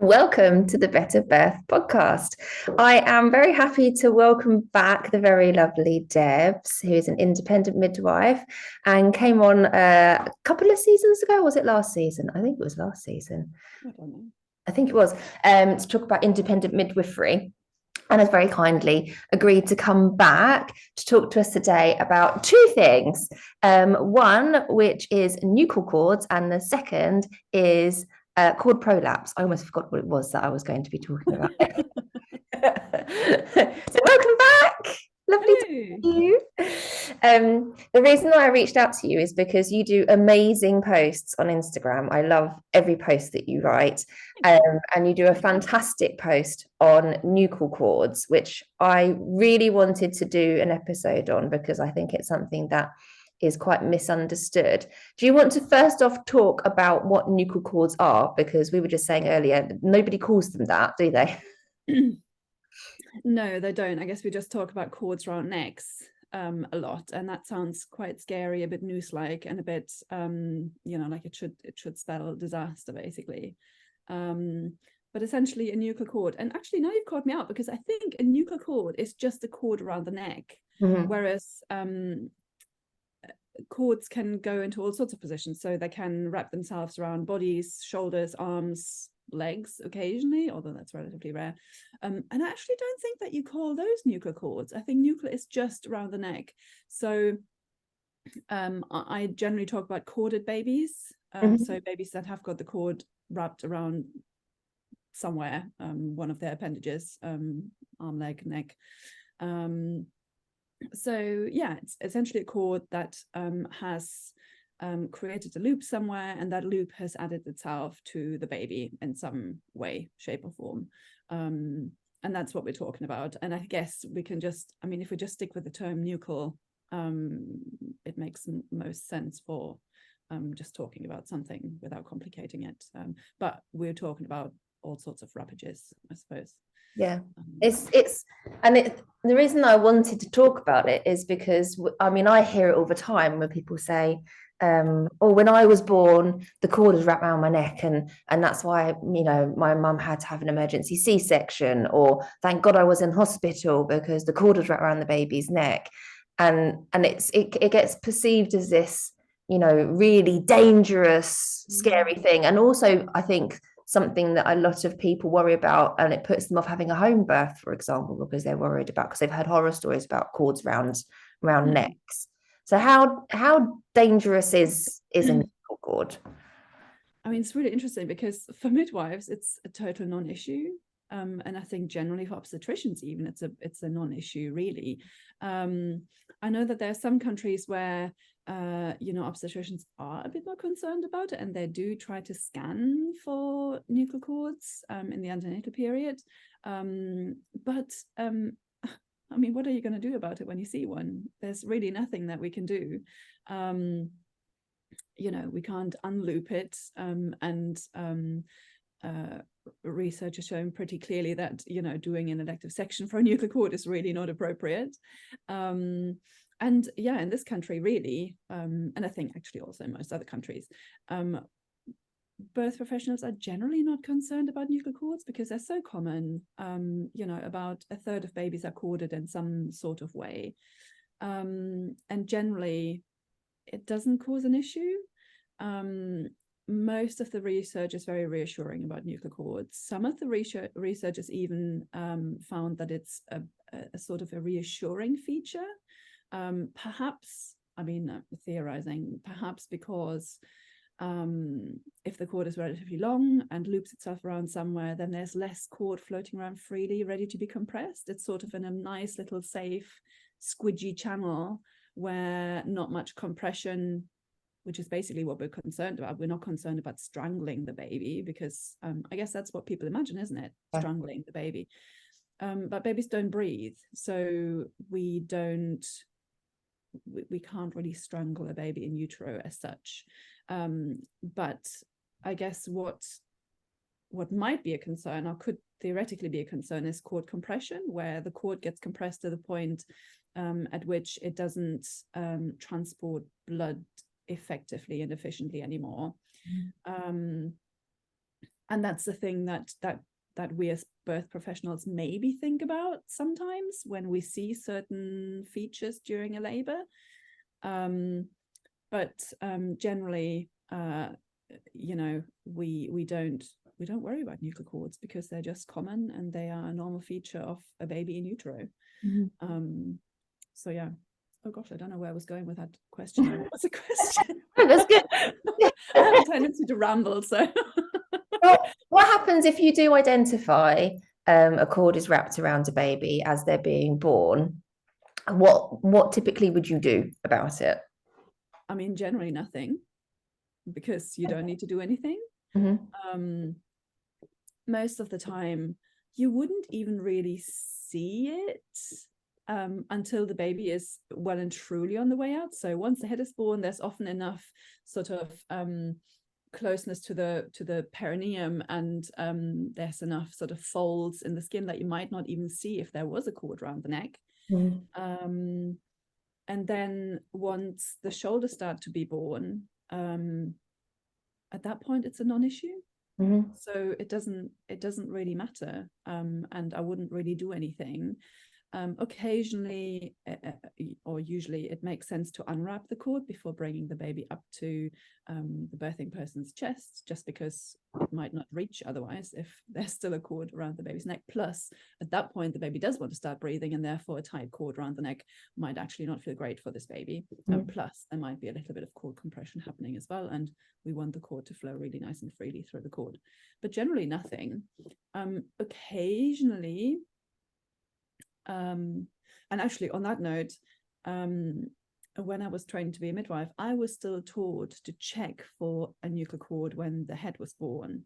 Welcome to the Better Birth podcast. I am very happy to welcome back the very lovely Debs, who is an independent midwife and came on a couple of seasons ago. Was it last season? I think it was last season. I don't know. I think it was to talk about independent midwifery and has very kindly agreed to come back to talk to us today about two things. One, which is nuchal cords, and the second is cord prolapse. I almost forgot what it was that I was going to be talking about. So welcome back. Lovely to Hey. see you. The reason I reached out to you is because you do amazing posts on Instagram. I love every post that you write. And you do a fantastic post on nuchal cords, which I really wanted to do an episode on because I think it's something that is quite misunderstood. Do you want to first off talk about what nuchal cords are? Because we were just saying earlier, nobody calls them that, do they? No, they don't. I guess we just talk about cords around necks a lot, and that sounds quite scary, a bit noose-like, and a bit like it should spell disaster basically. But essentially a nuchal cord, and actually now you've caught me out because I think a nuchal cord is just a cord around the neck, whereas cords can go into all sorts of positions. So they can wrap themselves around bodies, shoulders, arms, legs occasionally, although that's relatively rare. And I actually don't think that you call those nuchal cords. I think nuchal is just around the neck. So I generally talk about corded babies. So babies that have got the cord wrapped around somewhere, one of their appendages, arm, leg, neck. So yeah, it's essentially a cord that has created a loop somewhere, and that loop has added itself to the baby in some way, shape, or form. And that's what we're talking about. And I guess we can just, if we just stick with the term nuchal, it makes most sense for just talking about something without complicating it. But we're talking about all sorts of wrappages, I suppose. Yeah, the reason I wanted to talk about it is because I hear it all the time when people say, "Oh, when I was born, the cord was wrapped around my neck, and that's why my mum had to have an emergency C-section, or thank God I was in hospital because the cord was wrapped around the baby's neck," and it gets perceived as this really dangerous, scary thing, and also I think something that a lot of people worry about, and it puts them off having a home birth, for example, because they're worried about, because they've heard horror stories about cords around necks. So how dangerous is a nuchal cord? It's really interesting because for midwives, it's a total non-issue. And I think generally for obstetricians, even it's a non-issue, really. I know that there are some countries where obstetricians are a bit more concerned about it, and they do try to scan for nuchal cords in the antenatal period. But what are you going to do about it when you see one? There's really nothing that we can do. We can't unloop it, and research has shown pretty clearly that doing an elective section for a nuchal cord is really not appropriate. And yeah, in this country really, and I think actually also in most other countries, birth professionals are generally not concerned about nuchal cords because they're so common. About a third of babies are corded in some sort of way, and generally it doesn't cause an issue. Most of the research is very reassuring about nuchal cords. Some of the research has even found that it's a sort of a reassuring feature. Perhaps, theorizing, perhaps because if the cord is relatively long and loops itself around somewhere, then there's less cord floating around freely, ready to be compressed. It's sort of in a nice little safe, squidgy channel where not much compression, which is basically what we're concerned about. We're not concerned about strangling the baby because I guess that's what people imagine, isn't it? Yeah. Strangling the baby. But babies don't breathe. So we can't really strangle a baby in utero as such. But I guess what might be a concern, or could theoretically be a concern, is cord compression, where the cord gets compressed to the point at which it doesn't transport blood effectively and efficiently anymore. And that's the thing that we as birth professionals maybe think about sometimes when we see certain features during a labor. But generally, we don't worry about nuchal cords because they're just common and they are a normal feature of a baby in utero. So yeah. Oh gosh, I don't know where I was going with that question. What was the question? That's good. I have a tendency to ramble, so. Well, what happens if you do identify a cord is wrapped around a baby as they're being born? What typically would you do about it? I mean, generally nothing, because you don't need to do anything. Most of the time, you wouldn't even really see it until the baby is well and truly on the way out. So once the head is born, there's often enough sort of closeness to the perineum, and there's enough sort of folds in the skin that you might not even see if there was a cord around the neck. And then once the shoulders start to be born, at that point it's a non-issue. So it doesn't really matter, and I wouldn't really do anything. Occasionally, or usually, it makes sense to unwrap the cord before bringing the baby up to the birthing person's chest, just because it might not reach otherwise if there's still a cord around the baby's neck. Plus, at that point, the baby does want to start breathing, and therefore a tight cord around the neck might actually not feel great for this baby. Plus, there might be a little bit of cord compression happening as well, and we want the cord to flow really nice and freely through the cord. But generally nothing. Occasionally, and actually on that note, when I was trained to be a midwife, I was still taught to check for a nuchal cord when the head was born.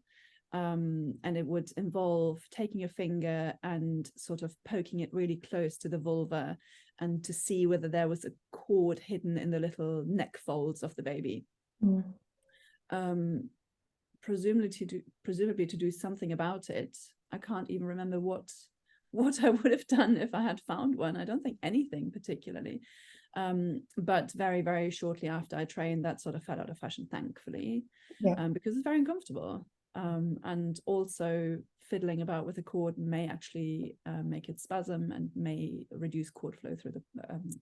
And it would involve taking a finger and sort of poking it really close to the vulva and to see whether there was a cord hidden in the little neck folds of the baby. Presumably to do something about it. I can't even remember what I would have done if I had found one. I don't think anything particularly. But very, very shortly after I trained, that sort of fell out of fashion, thankfully, because it's very uncomfortable. And also fiddling about with the cord may actually make it spasm and may reduce cord flow through the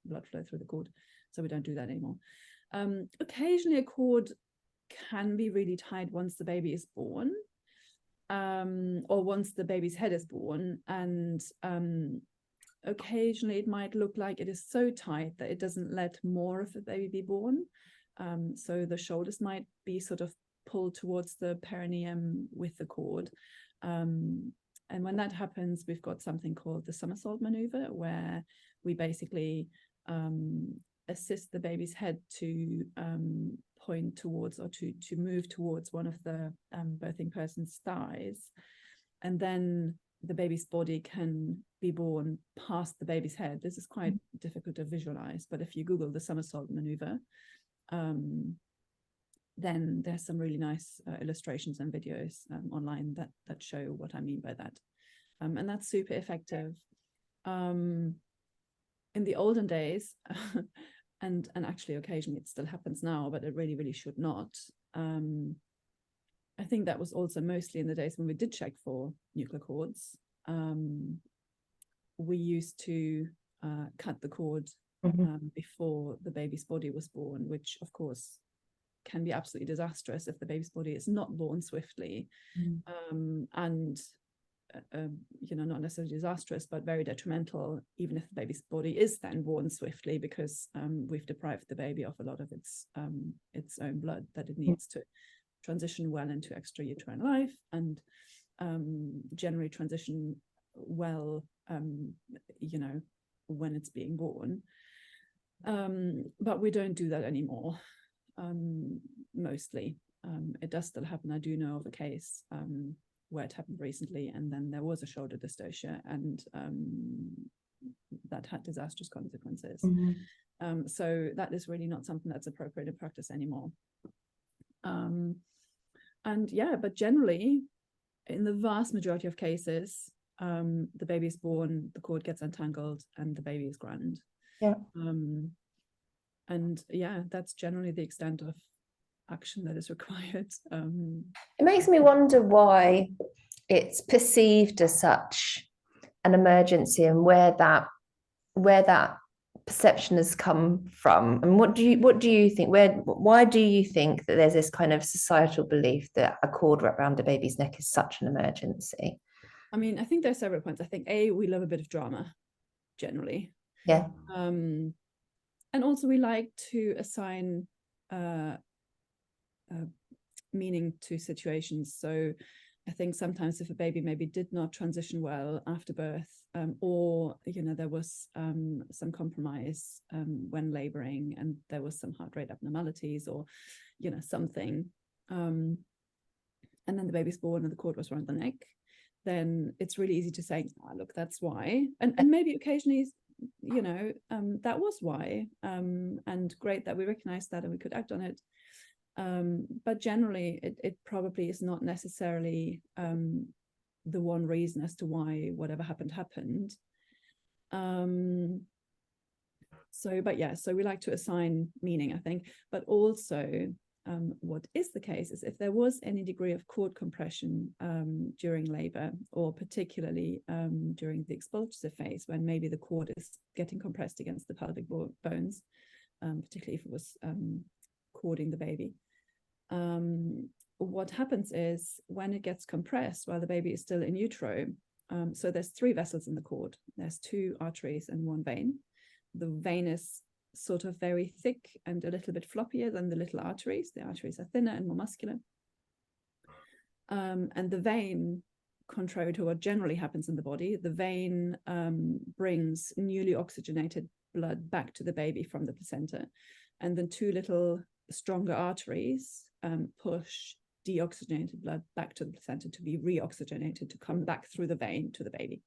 blood flow through the cord. So we don't do that anymore. Occasionally a cord can be really tight once the baby is born. Or once the baby's head is born, and occasionally it might look like it is so tight that it doesn't let more of the baby be born. So the shoulders might be sort of pulled towards the perineum with the cord. And when that happens, we've got something called the somersault maneuver, where we basically assist the baby's head to point towards, or to move towards one of the birthing person's thighs, and then the baby's body can be born past the baby's head. This is quite difficult to visualize, but if you Google the somersault maneuver, then there's some really nice illustrations and videos online that show what I mean by that, and that's super effective. In the olden days, and actually occasionally it still happens now, but it really, really should not. I think that was also mostly in the days when we did check for nuchal cords. We used to cut the cord before the baby's body was born, which of course can be absolutely disastrous if the baby's body is not born swiftly. And not necessarily disastrous, but very detrimental, even if the baby's body is then born swiftly, because we've deprived the baby of a lot of its own blood that it needs to transition well into extrauterine life, and generally transition well, when it's being born. But we don't do that anymore, mostly. It does still happen. I do know of a case where it happened recently, and then there was a shoulder dystocia, and that had disastrous consequences. So that is really not something that's appropriate in practice anymore. And yeah, but generally, in the vast majority of cases, the baby is born, the cord gets untangled, and the baby is grand. And yeah, that's generally the extent of action that is required. It makes me wonder why it's perceived as such an emergency, and where that perception has come from. And what do you think, why do you think that there's this kind of societal belief that a cord wrapped around a baby's neck is such an emergency? I mean, I think there's several points. I think we love a bit of drama generally. Yeah. And also we like to assign meaning to situations. So I think sometimes if a baby maybe did not transition well after birth, or there was some compromise when laboring, and there was some heart rate abnormalities, or something, and then the baby's born and the cord was around the neck, then it's really easy to say, look, that's why, and maybe occasionally that was why, and great that we recognized that and we could act on it. But generally, it probably is not necessarily the one reason as to why whatever happened. So we like to assign meaning, I think. But also, what is the case is if there was any degree of cord compression during labor, or particularly during the expulsive phase, when maybe the cord is getting compressed against the pelvic bones, particularly if it was cording the baby. What happens is when it gets compressed while the baby is still in utero, so there's 3 vessels in the cord. There's 2 arteries and 1 vein. The vein is sort of very thick and a little bit floppier than the little arteries. The arteries are thinner and more muscular. And the vein, contrary to what generally happens in the body, the vein brings newly oxygenated blood back to the baby from the placenta. And then 2 little stronger arteries push deoxygenated blood back to the placenta to be reoxygenated, to come back through the vein to the baby.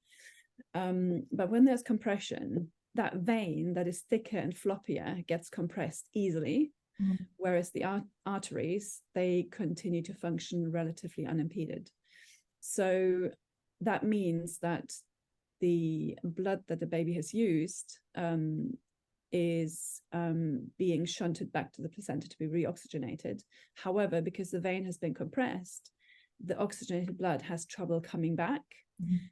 But when there's compression, that vein that is thicker and floppier gets compressed easily, whereas the arteries, they continue to function relatively unimpeded. So that means that the blood that the baby has used is being shunted back to the placenta to be reoxygenated. However, because the vein has been compressed, the oxygenated blood has trouble coming back.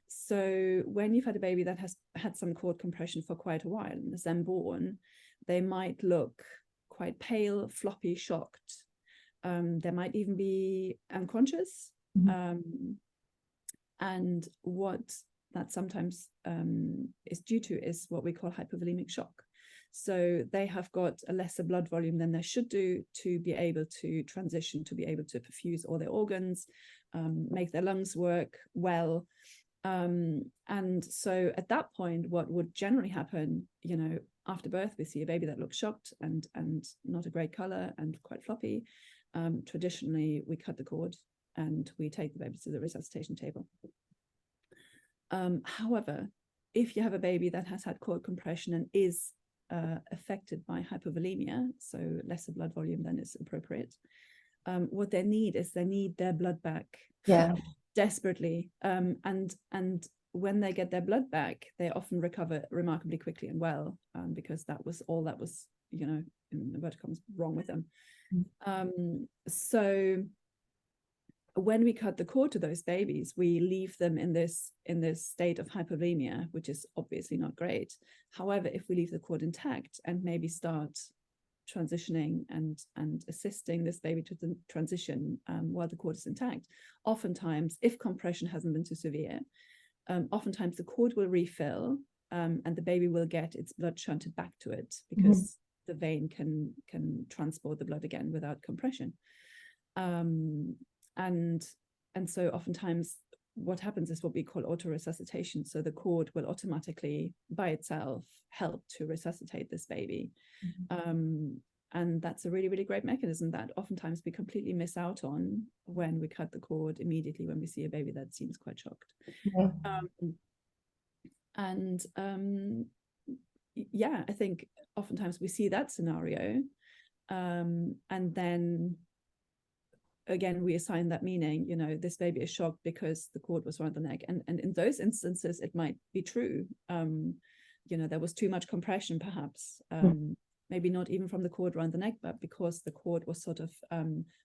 So when you've had a baby that has had some cord compression for quite a while and is then born, they might look quite pale, floppy, shocked. They might even be unconscious. And what that sometimes is due to is what we call hypovolemic shock. So they have got a lesser blood volume than they should do to be able to transition, to be able to perfuse all their organs, make their lungs work well. And so at that point, what would generally happen, after birth, we see a baby that looks shocked and not a great color and quite floppy. Traditionally, we cut the cord and we take the baby to the resuscitation table. However, if you have a baby that has had cord compression and is affected by hypovolemia, so lesser blood volume than is appropriate, what they need is their blood back. Yeah. Desperately. And when they get their blood back, they often recover remarkably quickly and well, because that was all that was, in inverted commas, wrong with them. So when we cut the cord to those babies, we leave them in this state of hypovolemia, which is obviously not great. However, if we leave the cord intact and maybe start transitioning and assisting this baby to the transition while the cord is intact, oftentimes, if compression hasn't been too severe, oftentimes the cord will refill and the baby will get its blood shunted back to it, because the vein can transport the blood again without compression. And so oftentimes what happens is what we call autoresuscitation. So the cord will automatically by itself help to resuscitate this baby. And that's a really, really great mechanism that oftentimes we completely miss out on when we cut the cord immediately when we see a baby that seems quite shocked. I think oftentimes we see that scenario, and then again we assign that meaning, this baby is shocked because the cord was around the neck, and in those instances it might be true. There was too much compression perhaps, maybe not even from the cord around the neck, but because the cord was sort of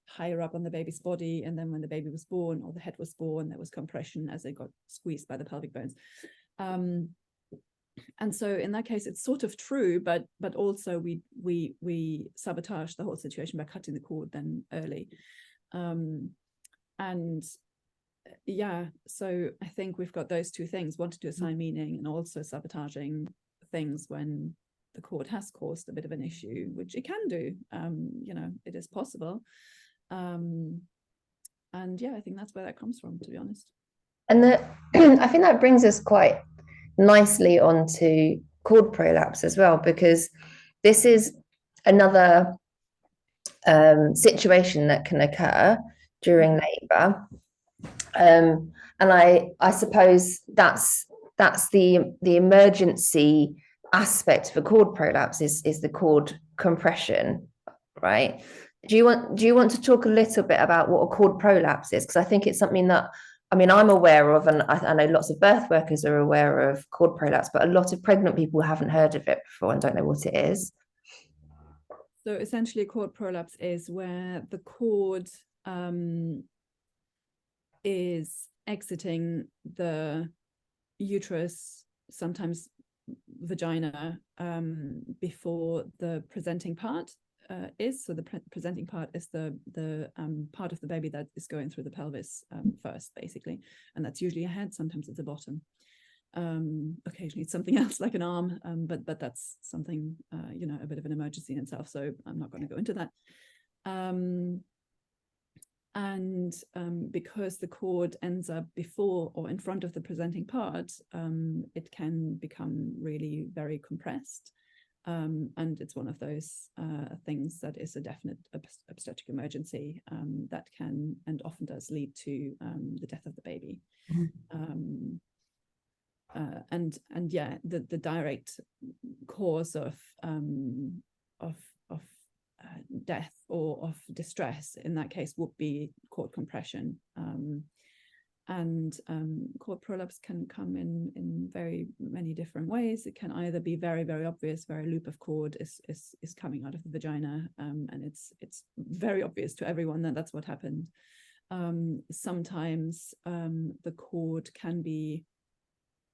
higher up on the baby's body, and then when the baby was born or the head was born, there was compression as it got squeezed by the pelvic bones. And so in that case, it's sort of true, but also we sabotage the whole situation by cutting the cord then early. And yeah, so I think we've got those two things, wanting to assign meaning and also sabotaging things when the cord has caused a bit of an issue, which it can do. You know, it is possible. And yeah, I think that's where that comes from, to be honest. And I think that brings us quite nicely onto cord prolapse as well, because this is another situation that can occur during labor. And I suppose that's the emergency aspect of a cord prolapse is the cord compression, right? Do you want to talk a little bit about what a cord prolapse is? Because I think it's something that, I mean, I'm aware of, and I know lots of birth workers are aware of cord prolapse, but a lot of pregnant people haven't heard of it before and don't know what it is. So essentially, a cord prolapse is where the cord is exiting the uterus, sometimes vagina, before the presenting part is. So the presenting part is the part of the baby that is going through the pelvis first, basically, and that's usually a head. Sometimes it's a bottom. Occasionally it's something else like an arm, but that's something you know, a bit of an emergency in itself. So I'm not going to go into that. And because the cord ends up before or in front of the presenting part, it can become really very compressed. And it's one of those things that is a definite obstetric emergency that can and often does lead to the death of the baby. Mm-hmm. And yeah, the direct cause of death or of distress in that case would be cord compression. And cord prolapse can come in very many different ways. It can either be very, very obvious, where a loop of cord is coming out of the vagina, and it's very obvious to everyone that that's what happened. Sometimes the cord can be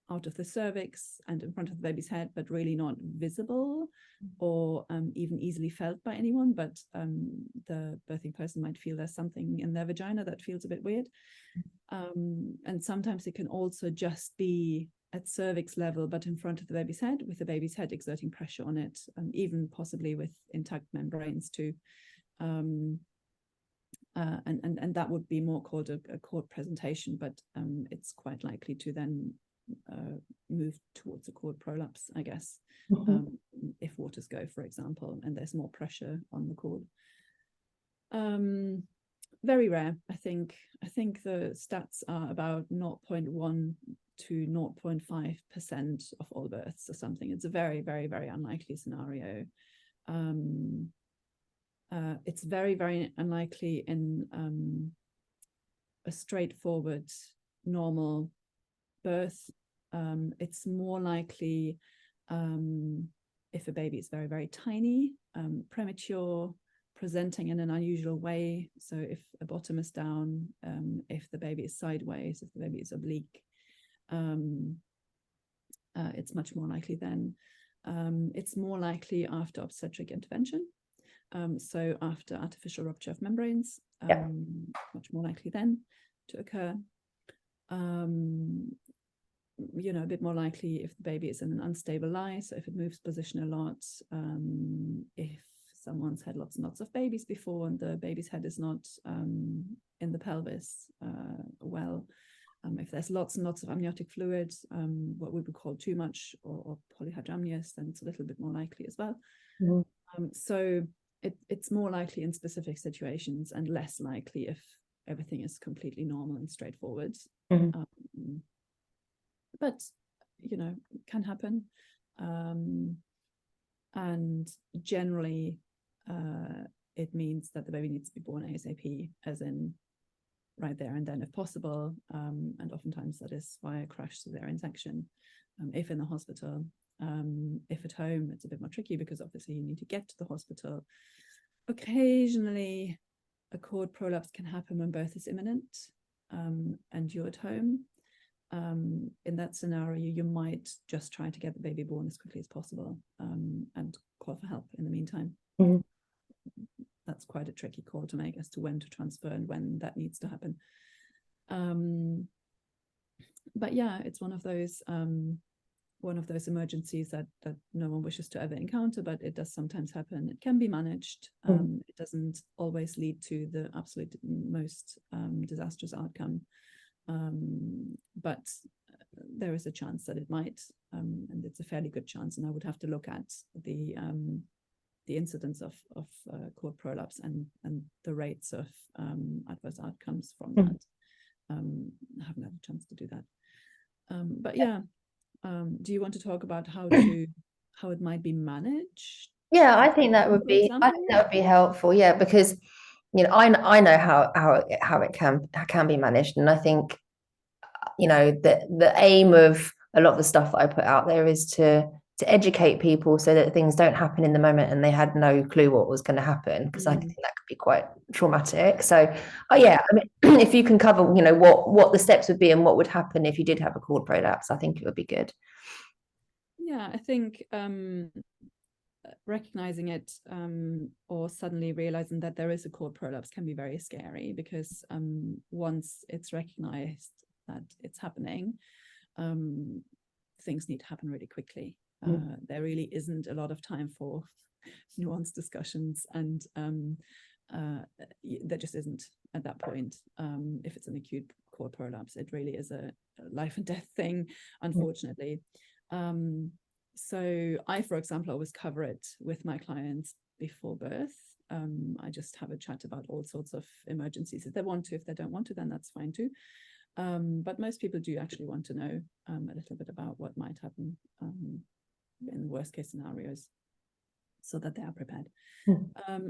out of the cervix and in front of the baby's head, but really not visible or even easily felt by anyone. But the birthing person might feel there's something in their vagina that feels a bit weird. And sometimes it can also just be at cervix level, but in front of the baby's head, with the baby's head exerting pressure on it, even possibly with intact membranes too. And that would be more called a cord presentation, but it's quite likely to then move towards a cord prolapse, I guess, if waters go, for example, and there's more pressure on the cord. Very rare. I think the stats are about 0.1 to 0.5% of all births or something. It's a very, very, very unlikely scenario. It's very, very unlikely in a straightforward normal birth. It's more likely if a baby is very, very tiny, premature, presenting in an unusual way. So if a bottom is down, if the baby is sideways, if the baby is oblique, it's much more likely then. It's more likely after obstetric intervention. So after artificial rupture of membranes, much more likely then to occur. You know, a bit more likely if the baby is in an unstable lie, so if it moves position a lot, if someone's had lots and lots of babies before and the baby's head is not in the pelvis well, if there's lots and lots of amniotic fluid, what we would call too much or polyhydramnios, then it's a little bit more likely as well. So it's more likely in specific situations and less likely if everything is completely normal and straightforward. But you know, it can happen, and generally it means that the baby needs to be born ASAP, as in right there and then if possible, and oftentimes that is via crash cesarean section if in the hospital, If at home, it's a bit more tricky because obviously you need to get to the hospital. Occasionally, a cord prolapse can happen when birth is imminent and you're at home. In that scenario, you might just try to get the baby born as quickly as possible and call for help in the meantime. Mm-hmm. That's quite a tricky call to make as to when to transfer and when that needs to happen. But yeah, it's one of those emergencies that no one wishes to ever encounter, but it does sometimes happen. It can be managed. It doesn't always lead to the absolute most disastrous outcome, but there is a chance that it might, and it's a fairly good chance. And I would have to look at the incidence of cord prolapse and the rates of adverse outcomes from that. I haven't had a chance to do that. But yeah, do you want to talk about how it might be managed? Yeah, I think that would be helpful. Yeah, because I know how it can be managed, and I think the aim of a lot of the stuff that I put out there is to educate people so that things don't happen in the moment and they had no clue what was going to happen, because I think that could be quite traumatic. So yeah, I mean, if you can cover what the steps would be and what would happen if you did have a cord prolapse, I think it would be good. Yeah, I think recognizing it or suddenly realizing that there is a cord prolapse can be very scary, because once it's recognized that it's happening, things need to happen really quickly. There really isn't a lot of time for nuanced discussions, and there just isn't at that point. If it's an acute cord prolapse, it really is a life and death thing, unfortunately. So I, for example, always cover it with my clients before birth. I just have a chat about all sorts of emergencies if they want to. If they don't want to, then that's fine too. But most people do actually want to know a little bit about what might happen in worst case scenarios, so that they are prepared.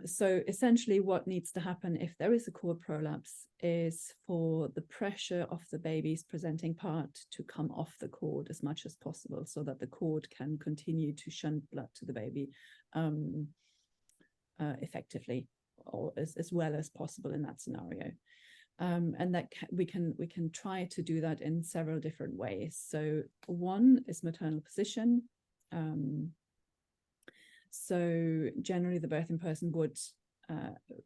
So essentially what needs to happen if there is a cord prolapse is for the pressure of the baby's presenting part to come off the cord as much as possible, so that the cord can continue to shunt blood to the baby effectively, or as well as possible in that scenario. And that we can try to do that in several different ways. So one is maternal position. So generally the birthing person would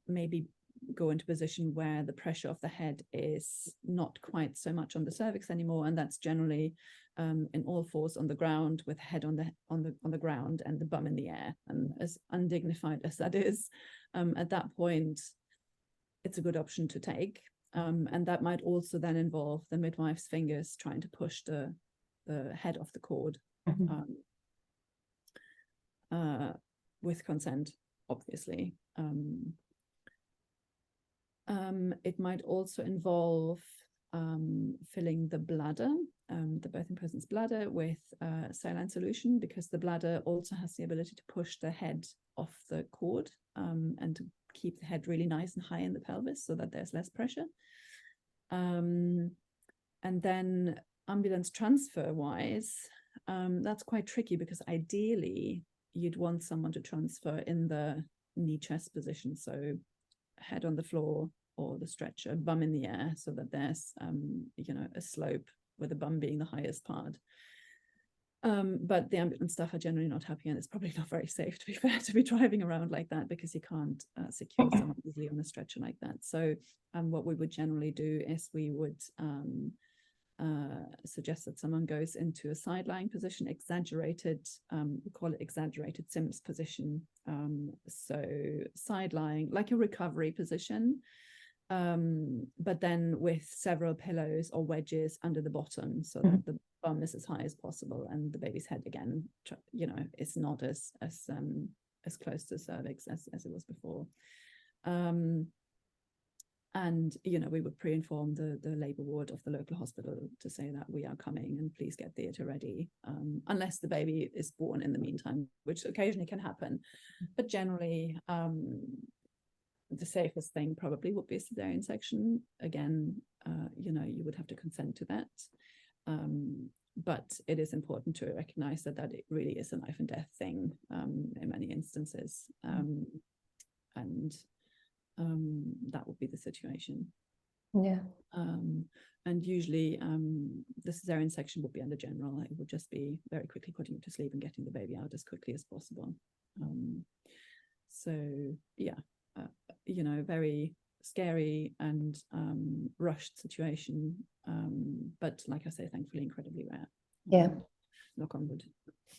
maybe go into a position where the pressure of the head is not quite so much on the cervix anymore, and that's generally in all fours on the ground, with head on the ground and the bum in the air. And as undignified as that is, at that point, it's a good option to take. And that might also then involve the midwife's fingers trying to push the head off the cord. With consent, obviously. It might also involve filling the bladder, the birthing person's bladder, with saline solution, because the bladder also has the ability to push the head off the cord and to keep the head really nice and high in the pelvis so that there's less pressure. And then ambulance transfer wise, that's quite tricky, because ideally you'd want someone to transfer in the knee chest position, so head on the floor or the stretcher, bum in the air, so that there's a slope with the bum being the highest part. But the ambulance staff are generally not happy, and it's probably not very safe, to be fair, to be driving around like that, because you can't secure someone easily on a stretcher like that. So what we would generally do is we would suggest that someone goes into a side-lying position, exaggerated, we call it exaggerated Sims position. So side-lying, like a recovery position, but then with several pillows or wedges under the bottom, so that the bum is as high as possible, and the baby's head, again, is not as close to cervix as it was before. And we would pre-inform the labour ward of the local hospital to say that we are coming and please get theatre ready, unless the baby is born in the meantime, which occasionally can happen. But generally, the safest thing probably would be a cesarean section. Again, you would have to consent to that. but it is important to recognize that it really is a life and death thing in many instances, and that would be the situation. Yeah. And usually the cesarean section would be under general. It would just be very quickly putting you to sleep and getting the baby out as quickly as possible. So yeah, you know, very scary and rushed situation, but like I say, thankfully incredibly rare. Yeah. Knock on wood.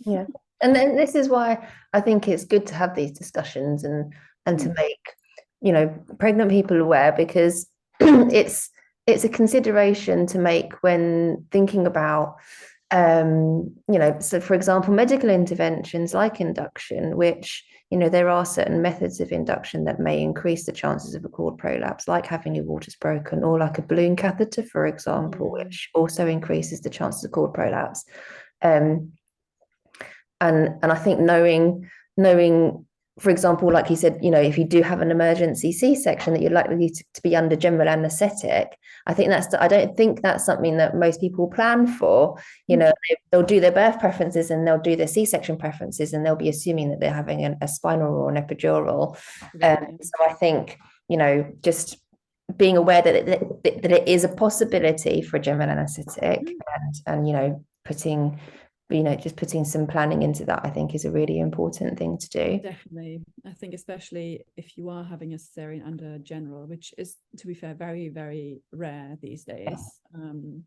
Yeah. And then this is why I think it's good to have these discussions and to make, you know, pregnant people aware, because it's a consideration to make when thinking about you know, so for example, medical interventions like induction, which, you know, there are certain methods of induction that may increase the chances of a cord prolapse, like having your waters broken, or like a balloon catheter, for example, which also increases the chances of cord prolapse. And I think knowing, for example, like you said, you know, if you do have an emergency C-section, that you're likely to be under general anaesthetic. I think I don't think that's something that most people plan for. You know, they'll do their birth preferences and they'll do their C-section preferences, and they'll be assuming that they're having a spinal or an epidural. So I think, you know, just being aware that it is a possibility for a general anaesthetic, and you know, just putting some planning into that, I think, is a really important thing to do. Definitely. I think especially if you are having a cesarean under general, which is, to be fair, very, very rare these days. I'm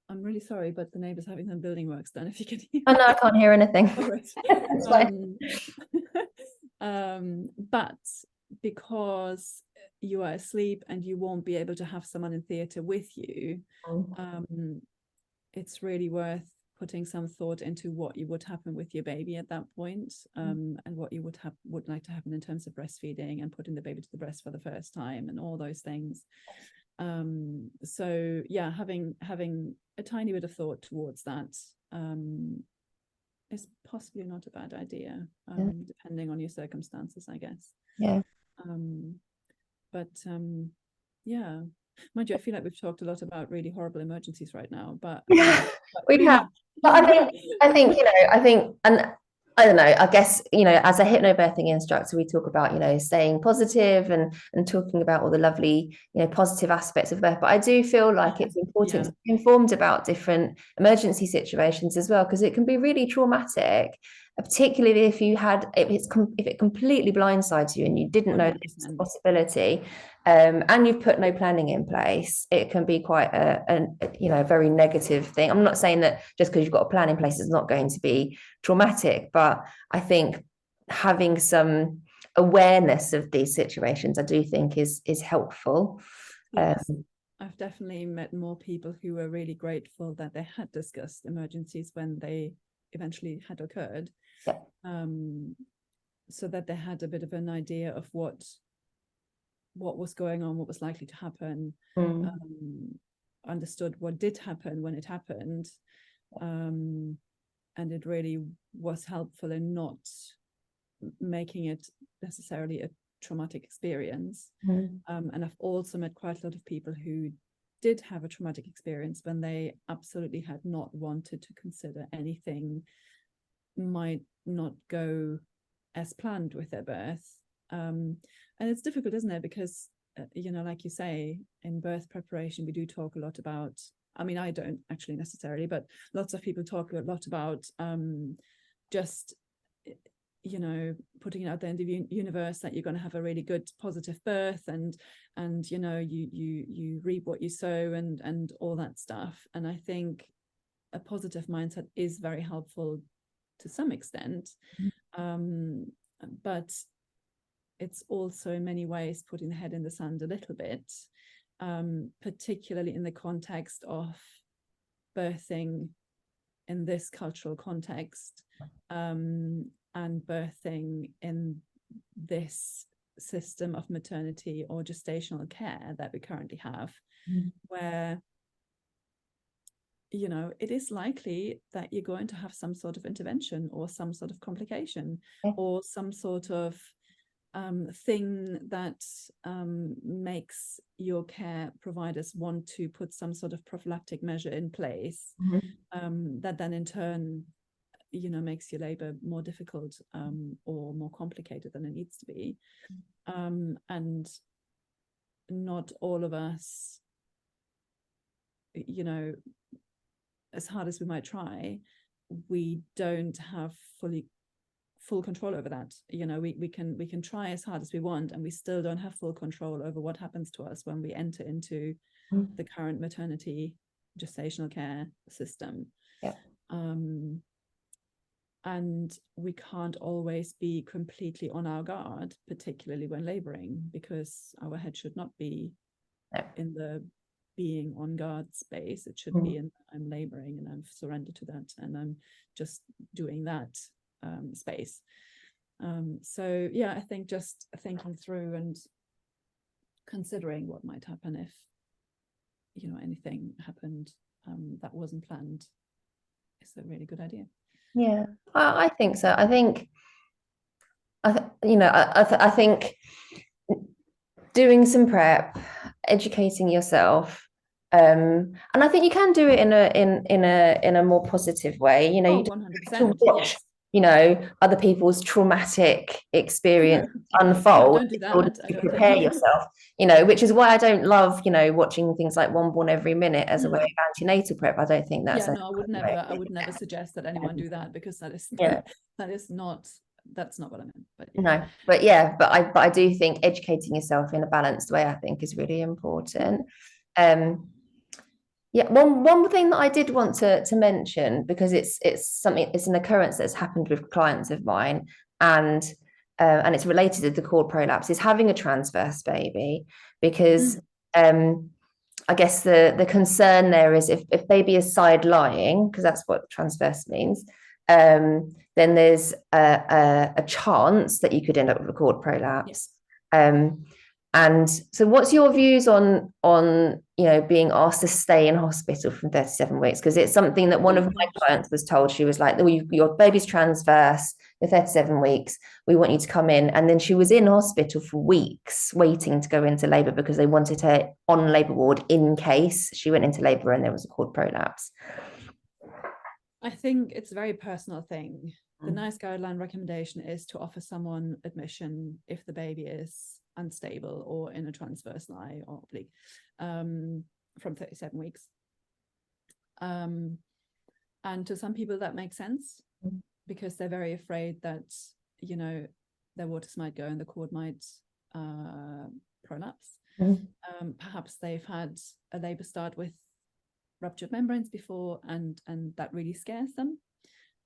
really sorry, but the neighbour's having some building works done, if you can hear. Oh no, I can't hear anything. But because you are asleep and you won't be able to have someone in theatre with you, it's really worth putting some thought into what you would happen with your baby at that point, and what you would like to happen in terms of breastfeeding and putting the baby to the breast for the first time and all those things. So yeah, having a tiny bit of thought towards that is possibly not a bad idea, depending on your circumstances, I guess. Yeah. But yeah, mind you, I feel like we've talked a lot about really horrible emergencies right now, but we really have. But I think, you know, and I don't know, I guess, you know, as a hypnobirthing instructor, we talk about, you know, staying positive and talking about all the lovely, you know, positive aspects of birth. But I do feel like it's important to be informed about different emergency situations as well, because it can be really traumatic, particularly if it completely blindsides you and you didn't know this was a possibility, and you've put no planning in place. It can be quite a you know, very negative thing. I'm not saying that just because you've got a plan in place it's not going to be traumatic, but I think having some awareness of these situations, I do think is helpful. Yes. I've definitely met more people who were really grateful that they had discussed emergencies when they eventually had occurred, so that they had a bit of an idea of what was going on, what was likely to happen, understood what did happen when it happened, and it really was helpful in not making it necessarily a traumatic experience. And I've also met quite a lot of people who did have a traumatic experience when they absolutely had not wanted to consider anything might not go as planned with their birth. And it's difficult, isn't it? Because you know, like you say, in birth preparation we do talk a lot about, I mean, I don't actually necessarily, but lots of people talk a lot about just, you know, putting it out there in the universe that you're going to have a really good positive birth, and you know, you reap what you sow and all that stuff. And I think a positive mindset is very helpful to some extent, but it's also in many ways putting the head in the sand a little bit, particularly in the context of birthing in this cultural context, and birthing in this system of maternity or gestational care that we currently have, where, you know, it is likely that you're going to have some sort of intervention or some sort of complication or some sort of thing that makes your care providers want to put some sort of prophylactic measure in place, that then in turn, makes your labor more difficult or more complicated than it needs to be. And not all of us, as hard as we might try, we don't have full control over that. We can try as hard as we want, and we still don't have full control over what happens to us when we enter into the current maternity gestational care system. Yeah. And we can't always be completely on our guard, particularly when laboring, because our head should not be in the being on guard space. It should be in, I'm laboring and I've surrendered to that and I'm just doing that space. So yeah, I think just thinking through and considering what might happen if anything happened that wasn't planned is a really good idea. Yeah, I think so. I think doing some prep, educating yourself, and I think you can do it in a more positive way. You 100%, watch, other people's traumatic experience unfold. Don't do that. To prepare yourself, which is why I don't love, watching things like One Born Every Minute as a way of antenatal prep. I don't think that's. Yeah, no, I would never suggest that anyone do that, because that's not what I meant. But no, but I do think educating yourself in a balanced way, I think, is really important. One thing that I did want to mention, because it's an occurrence that's happened with clients of mine, and it's related to the cord prolapse, is having a transverse baby, because I guess the concern there is if baby is side lying, because that's what transverse means, then there's a chance that you could end up with a cord prolapse. And so what's your views on being asked to stay in hospital from 37 weeks? Because it's something that one of my clients was told. She was like, your baby's transverse, you're 37 weeks, we want you to come in. And then she was in hospital for weeks waiting to go into labor because they wanted her on labor ward in case she went into labor and there was a cord prolapse. I think it's a very personal thing. The NICE guideline recommendation is to offer someone admission if the baby is unstable or in a transverse lie or oblique from 37 weeks. And to some people that makes sense, because they're very afraid that, their waters might go and the cord might prolapse. Perhaps they've had a labor start with ruptured membranes before, and that really scares them.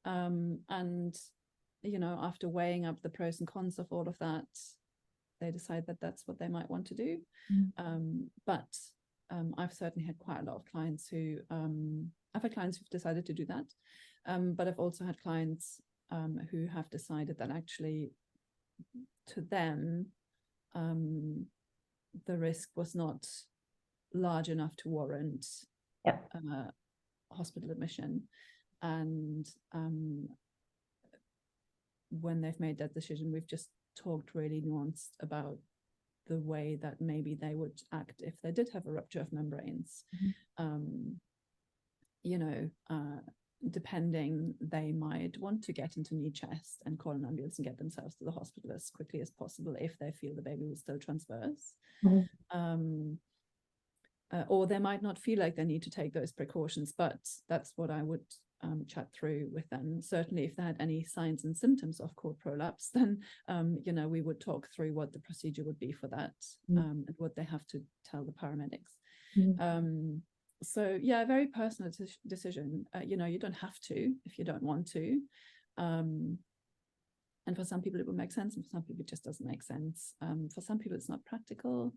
And after weighing up the pros and cons of all of that, they decide that that's what they might want to do. But I've certainly had quite a lot of clients who I've had clients who've decided to do that, but I've also had clients who have decided that actually to them the risk was not large enough to warrant hospital admission. And when they've made that decision, we've just talked really nuanced about the way that maybe they would act if they did have a rupture of membranes. Depending, they might want to get into knee chest and call an ambulance and get themselves to the hospital as quickly as possible if they feel the baby was still transverse. Or they might not feel like they need to take those precautions, but that's what I would chat through with them. Certainly if they had any signs and symptoms of cord prolapse, then we would talk through what the procedure would be for that, and what they have to tell the paramedics. So yeah, a very personal decision. You don't have to if you don't want to, and for some people it will make sense, and for some people it just doesn't make sense. For some people it's not practical,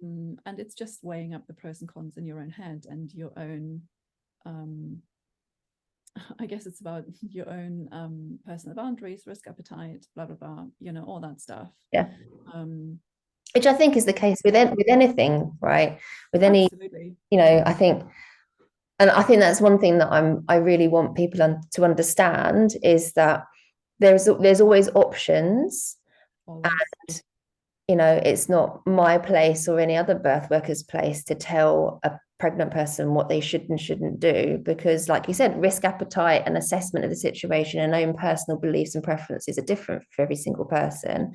and it's just weighing up the pros and cons in your own head and your own I guess it's about your own personal boundaries, risk appetite, blah blah blah, all that stuff. Which I think is the case with anything, right? With any, absolutely. I think that's one thing that I really want people to understand, is that there's always options, always. You know, it's not my place or any other birth worker's place to tell a pregnant person what they should and shouldn't do, because like you said, risk appetite and assessment of the situation and own personal beliefs and preferences are different for every single person.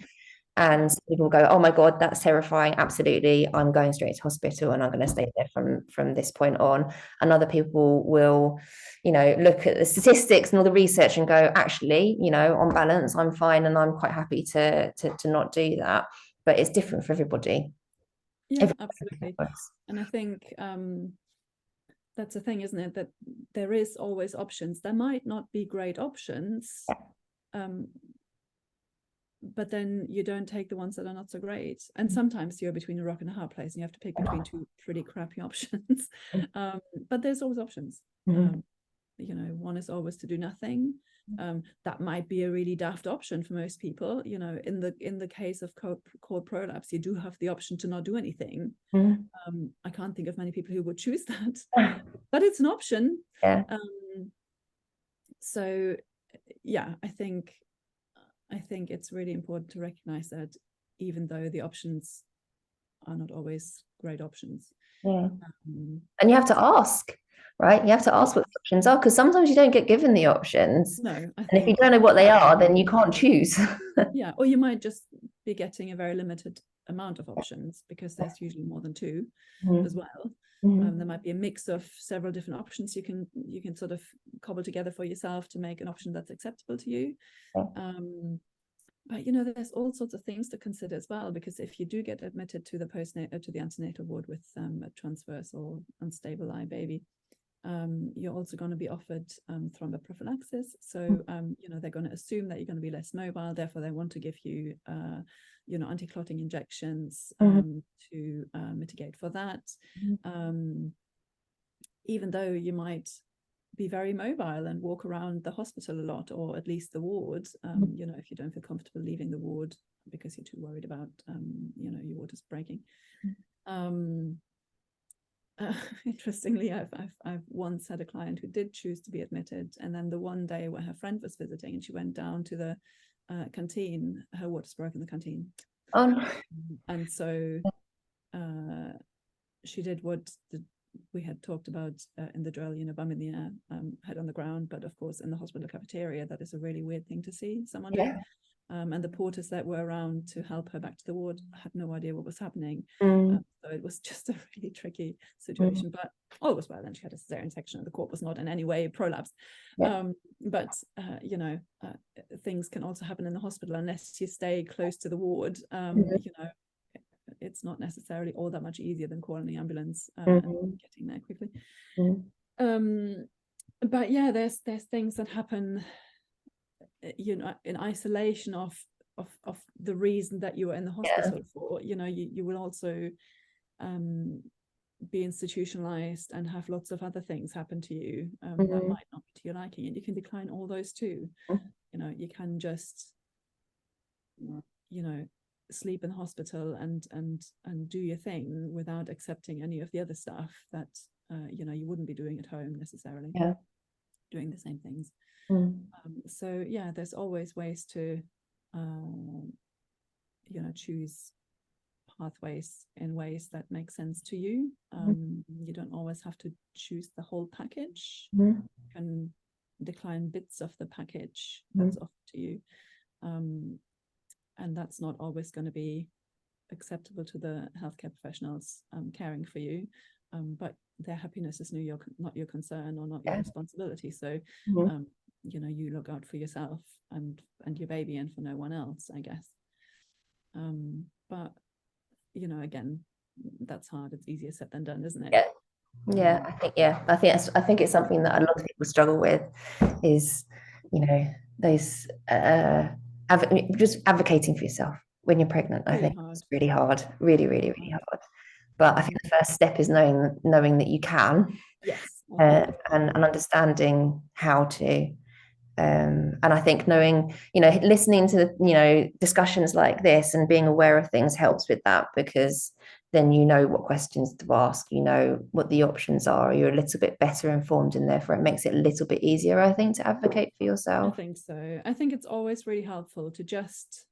And people go, oh my God, that's terrifying. Absolutely. I'm going straight to hospital and I'm going to stay there from this point on. And other people will, you know, look at the statistics and all the research and go, actually, you know, on balance, I'm fine and I'm quite happy to not do that. But it's different for everybody. Yeah, absolutely. And I think that's the thing, isn't it? That there is always options. There might not be great options. But then you don't take the ones that are not so great. And sometimes you're between a rock and a hard place and you have to pick between two pretty crappy options. But there's always options. You know, one is always to do nothing. That might be a really daft option for most people. You know, in the case of cord prolapse, you do have the option to not do anything. I can't think of many people who would choose that, but it's an option. So yeah, I think it's really important to recognize that even though the options are not always great options. And you have to ask, right? You have to ask what the options are, because sometimes you don't get given the options. No, and if you don't know what they are, then you can't choose. Yeah, or you might just be getting a very limited amount of options, because there's usually more than two as well. There might be a mix of several different options you can sort of cobble together for yourself to make an option that's acceptable to you. But you know, there's all sorts of things to consider as well, because if you do get admitted to the antenatal ward with a transverse or unstable eye baby, you're also going to be offered thromboprophylaxis. So you know, they're going to assume that you're going to be less mobile, therefore they want to give you you know, anti-clotting injections to mitigate for that. Even though you might be very mobile and walk around the hospital a lot, or at least the ward, you know, if you don't feel comfortable leaving the ward because you're too worried about you know, your waters breaking. Interestingly, I've once had a client who did choose to be admitted, and then the one day where her friend was visiting and she went down to the canteen, her waters broke in the canteen. And so she did what we had talked about in the drill, you know, bum in the air, head on the ground. But of course, in the hospital cafeteria, that is a really weird thing to see someone do. And the porters that were around to help her back to the ward had no idea what was happening. So it was just a really tricky situation. But all was well, and she had a cesarean section, and the cord was not in any way prolapsed. But you know, things can also happen in the hospital unless you stay close to the ward. You know, it's not necessarily all that much easier than calling the ambulance and getting there quickly. But yeah, there's things that happen, you know, in isolation of the reason that you were in the hospital for. You know, you will also be institutionalized and have lots of other things happen to you that might not be to your liking, and you can decline all those too. You know, you can just, you know, sleep in the hospital and do your thing without accepting any of the other stuff that you know, you wouldn't be doing at home necessarily, doing the same things. So yeah, there's always ways to you know, choose pathways in ways that make sense to you. You don't always have to choose the whole package. You can decline bits of the package that's offered to you, and that's not always going to be acceptable to the healthcare professionals caring for you, but their happiness is not your concern or not your responsibility. So you know, you look out for yourself and your baby, and for no one else, I guess. But you know, again, that's hard. It's easier said than done, isn't it? I think it's something that a lot of people struggle with, is, you know, those just advocating for yourself when you're pregnant. I think it's really hard, really hard. But I think the first step is knowing that you can, and understanding how to. And I think knowing, you know, listening to, you know, discussions like this and being aware of things helps with that, because then you know what questions to ask, you know what the options are, you're a little bit better informed, and therefore it makes it a little bit easier, I think, to advocate for yourself. I think so. I think it's always really helpful to just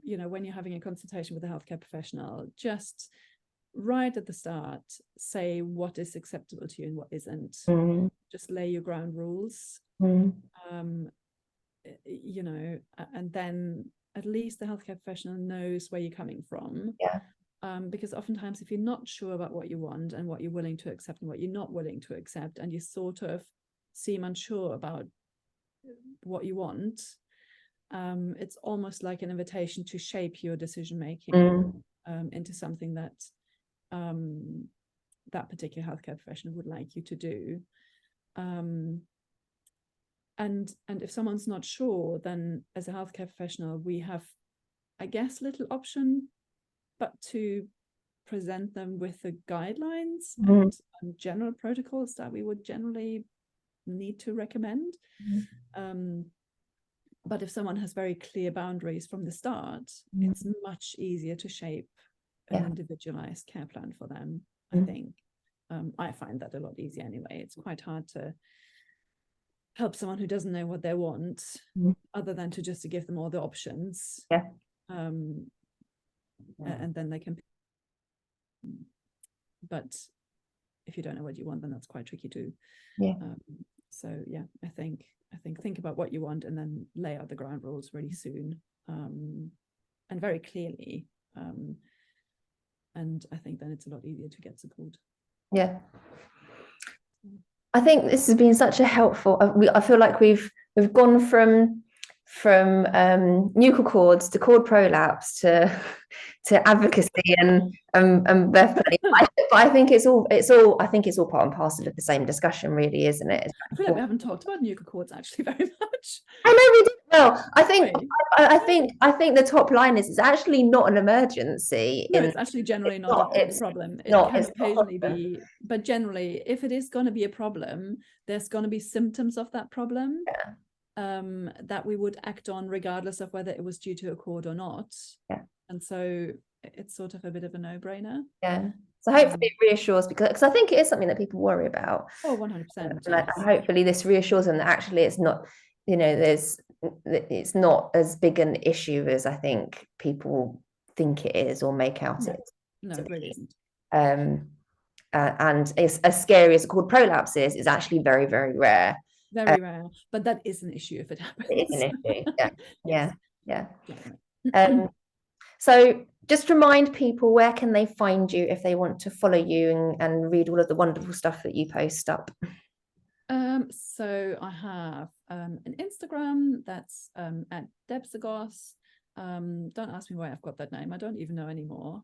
you know, when you're having a consultation with a healthcare professional, just right at the start, say what is acceptable to you and what isn't. Just lay your ground rules, you know, and then at least the healthcare professional knows where you're coming from. Yeah. Because oftentimes if you're not sure about what you want and what you're willing to accept and what you're not willing to accept, and you sort of seem unsure about what you want, it's almost like an invitation to shape your decision making into something that that particular healthcare professional would like you to do. And if someone's not sure, then as a healthcare professional, we have, I guess, little option but to present them with the guidelines and general protocols that we would generally need to recommend. But if someone has very clear boundaries from the start, it's much easier to shape an individualized care plan for them, I think. I find that a lot easier anyway. It's quite hard to help someone who doesn't know what they want, other than to just to give them all the options. And then they can, but if you don't know what you want, then that's quite tricky too. So yeah, I think think about what you want and then lay out the ground rules really soon, and very clearly, and I think then it's a lot easier to get support. I think this has been such a helpful, I feel like we've gone from nuchal cords to cord prolapse to advocacy and birth planning. But I think it's all part and parcel of the same discussion, really, isn't it? I feel like we haven't talked about nuchal cords actually very much. I know we did. Well, I think the top line is it's actually not an emergency. No, it's actually generally not a problem. It can occasionally be, but generally, if it is going to be a problem, there's going to be symptoms of that problem. That we would act on regardless of whether it was due to a cord or not. And so it's sort of a bit of a no-brainer. So hopefully it reassures, because I think it is something that people worry about. 100%. And hopefully this reassures them that actually it's not, you know, it's not as big an issue as I think people think it is or make out it. No, it really isn't. And it's as scary as a cord prolapse is, it's actually very, very rare. Very rare, but that is an issue if it happens. It is an issue. So just remind people, where can they find you if they want to follow you and read all of the wonderful stuff that you post up? So I have an Instagram that's at Debs Neiger. Don't ask me why I've got that name. I don't even know anymore.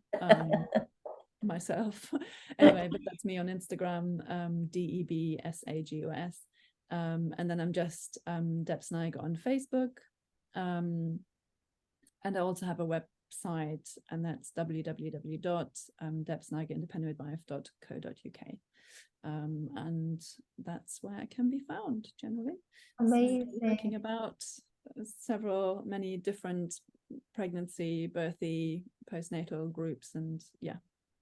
Myself. Anyway, but that's me on Instagram, DEBSAGOS. And then I'm just Debs Neiger on Facebook. And I also have a website, and that's www.debsneigerindependenttmidwife.co.uk. And that's where I can be found generally. Amazing. So talking about many different pregnancy, birthy, postnatal groups, and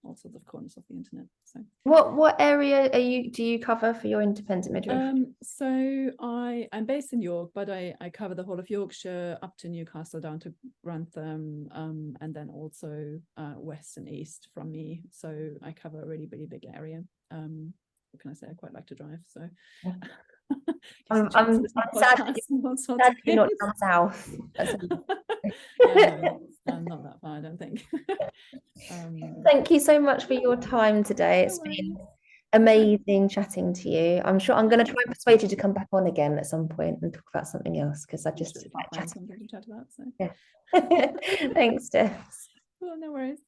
all sorts of corners of the internet. So what area do you cover for your independent midwife? So I'm based in York, but I cover the whole of Yorkshire up to Newcastle, down to Grantham, and then also west and east from me. So I cover a really, really big area. What can I say? I quite like to drive, so I'm sad you're not down south. I'm not that far, I don't think. Thank you so much for your time today. It's been amazing chatting to you. I'm sure I'm going to try and persuade you to come back on again at some point and talk about something else, because I just like chatting. To chat about, so. Thanks, Debs. Well, no worries.